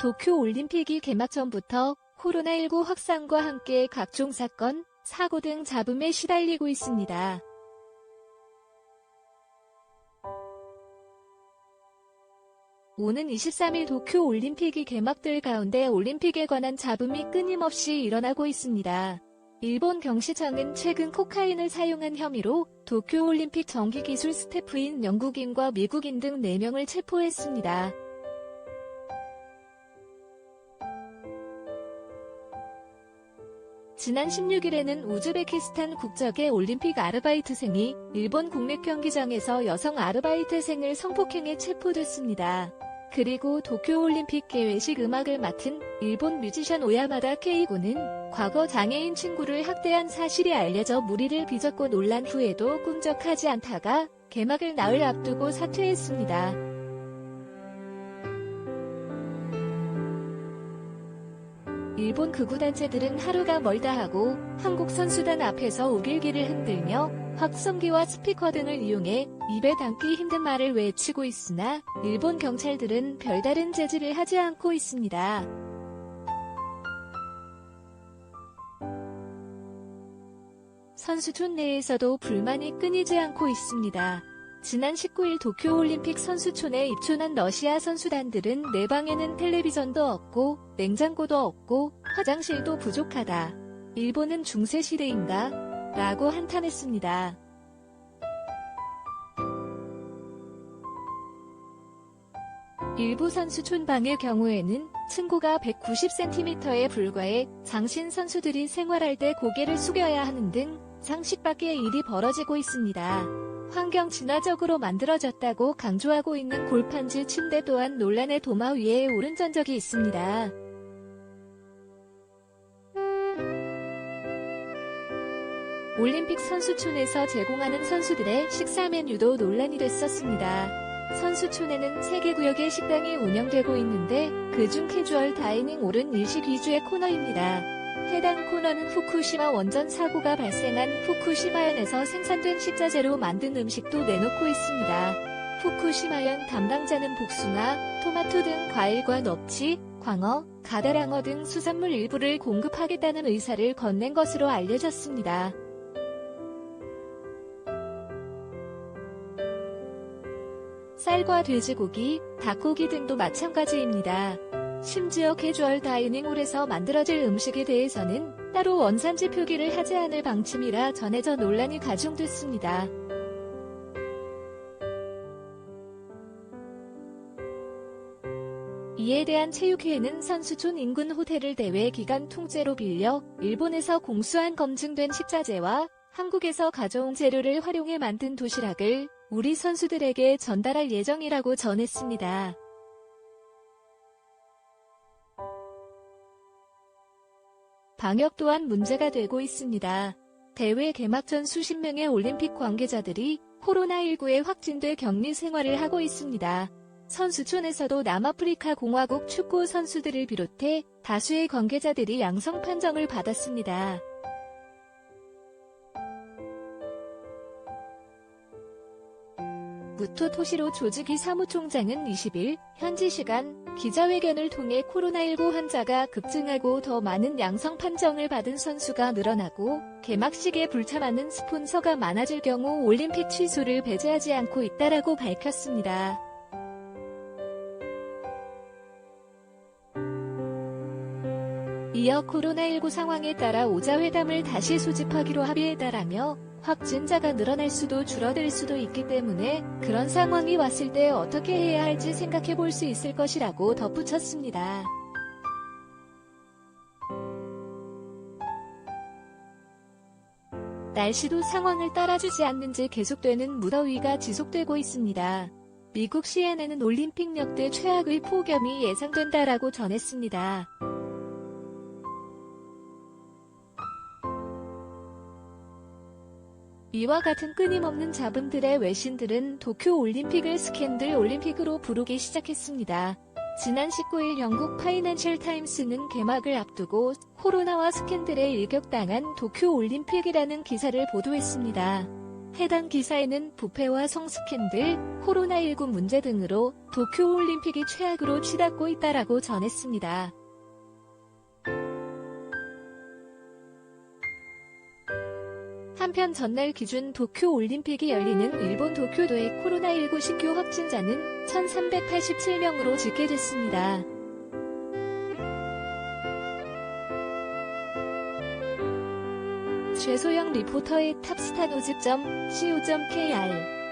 도쿄올림픽이 개막 전부터 코로나19 확산과 함께 각종 사건, 사고 등 잡음에 시달리고 있습니다. 오는 23일 도쿄올림픽이 개막될 가운데 올림픽에 관한 잡음이 끊임없이 일어나고 있습니다. 일본 경시청은 최근 코카인을 사용한 혐의로 도쿄올림픽 정기기술 스태프인 영국인과 미국인 등 4명을 체포했습니다. 지난 16일에는 우즈베키스탄 국적의 올림픽 아르바이트생이 일본 국내 경기장에서 여성 아르바이트생을 성폭행해 체포됐습니다. 그리고 도쿄올림픽 개회식 음악을 맡은 일본 뮤지션 오야마다 케이고는 과거 장애인 친구를 학대한 사실이 알려져 물의를 빚었고 논란 후에도 꿈적하지 않다가 개막을 나흘 앞두고 사퇴했습니다. 일본 극우단체들은 하루가 멀다 하고 한국 선수단 앞에서 우길기를 흔들며 확성기와 스피커 등을 이용해 입에 담기 힘든 말을 외치고 있으나 일본 경찰들은 별다른 제지를 하지 않고 있습니다. 선수촌 내에서도 불만이 끊이지 않고 있습니다. 지난 19일 도쿄올림픽 선수촌에 입촌한 러시아 선수단들은 내 방에는 텔레비전도 없고 냉장고도 없고 화장실도 부족하다. 일본은 중세시대인가? 라고 한탄했습니다. 일부 선수촌 방의 경우에는 층고가 190cm에 불과해 장신 선수들이 생활할 때 고개를 숙여야 하는 등 상식 밖의 일이 벌어지고 있습니다. 환경 친화적으로 만들어졌다고 강조하고 있는 골판지 침대 또한 논란의 도마 위에 오른 전적이 있습니다. 올림픽 선수촌에서 제공하는 선수들의 식사 메뉴도 논란이 됐었습니다. 선수촌에는 3개 구역의 식당이 운영되고 있는데 그중 캐주얼 다이닝 홀은 일식 위주의 코너입니다. 해당 코너는 후쿠시마 원전 사고가 발생한 후쿠시마현에서 생산된 식자재로 만든 음식도 내놓고 있습니다. 후쿠시마현 담당자는 복숭아, 토마토 등 과일과 넙치, 광어, 가다랑어 등 수산물 일부를 공급하겠다는 의사를 건넨 것으로 알려졌습니다. 쌀과 돼지고기, 닭고기 등도 마찬가지입니다. 심지어 캐주얼 다이닝홀에서 만들어질 음식에 대해서는 따로 원산지 표기를 하지 않을 방침이라 전해져 논란이 가중됐습니다. 이에 대한 체육회는 선수촌 인근 호텔을 대회 기간 통째로 빌려 일본에서 공수한 검증된 식자재와 한국에서 가져온 재료를 활용해 만든 도시락을 우리 선수들에게 전달할 예정이라고 전했습니다. 방역 또한 문제가 되고 있습니다. 대회 개막 전 수십 명의 올림픽 관계자들이 코로나19에 확진돼 격리 생활을 하고 있습니다. 선수촌에서도 남아프리카 공화국 축구 선수들을 비롯해 다수의 관계자들이 양성 판정을 받았습니다. 무토 토시로 조직위 사무총장은 20일 현지 시간 기자회견을 통해 코로나19 환자가 급증하고 더 많은 양성 판정을 받은 선수가 늘어나고 개막식에 불참하는 스폰서가 많아질 경우 올림픽 취소를 배제하지 않고 있다라고 밝혔습니다. 이어 코로나19 상황에 따라 오자회담을 다시 소집하기로 합의했다라며 확진자가 늘어날 수도 줄어들 수도 있기 때문에 그런 상황이 왔을 때 어떻게 해야 할지 생각해 볼 수 있을 것이라고 덧붙였습니다. 날씨도 상황을 따라주지 않는지 계속되는 무더위가 지속되고 있습니다. 미국 CNN은 올림픽 역대 최악의 폭염이 예상된다라고 전했습니다. 이와 같은 끊임없는 잡음들의 외신들은 도쿄올림픽을 스캔들 올림픽으로 부르기 시작했습니다. 지난 19일 영국 파이낸셜 타임스는 개막을 앞두고 코로나와 스캔들에 일격당한 도쿄올림픽이라는 기사를 보도했습니다. 해당 기사에는 부패와 성스캔들, 코로나19 문제 등으로 도쿄올림픽이 최악으로 치닫고 있다라고 전했습니다. 한편 전날 기준 도쿄올림픽이 열리는 일본 도쿄도의 코로나19 신규 확진자는 1387명으로 집계됐습니다. 최소영 리포터의 탑스타노즈.co.kr